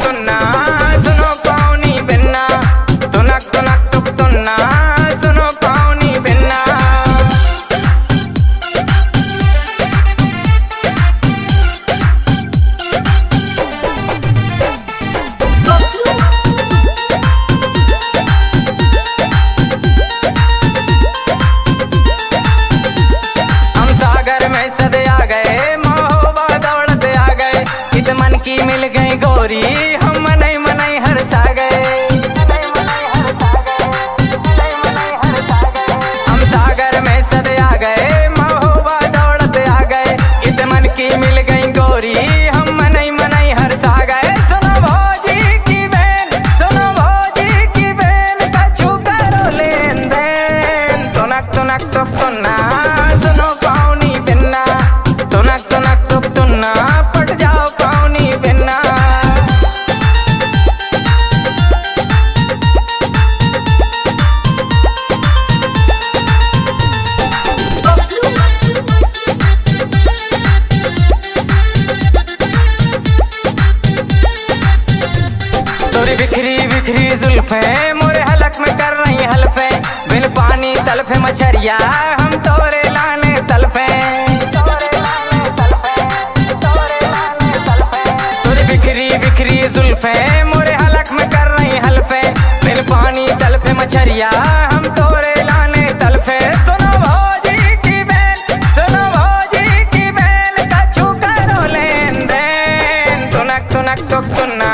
तुन्ना सुनो पाउनी बिन्ना तुनक तुनक तुक तुन्ना सुनो पाउनी बिन्ना। हम सागर में सदे आ गए महोबा दौड़त आ गए इत मन की मिल गई गोरी हम मनई मनई हरसा गए। हम सागर में सदे आ गए महोबा दौड़त आ गए इत मन की मिल गई गोरी हम मनई मनई हरसा गए। सुनो भौजी की बहन सुनो भौजी की बहन कछु करो लेन देन तुनक तुनक तुक तुन्ना सुनो पाउनी बिन्ना तुनक तुनक तुक तुन्ना पट जाओ पाउनी बिन्ना। तोरी बिखरी बिखरी जुल्फे मोरे हलक में कर रही हल्फे बिन पानी तलफे मछरिया हम तोरे लाने तलफे। तोरी बिखरी बिखरी जुल्फे मोरे हलक में कर रही हल्फे बिन पानी तलफे मछरिया हम तोरे लाने तलफे। सुनो भौजी की बहन सुनो भौजी की बहन कछु करो लेन देन तुनक तुनक तुक तुन्ना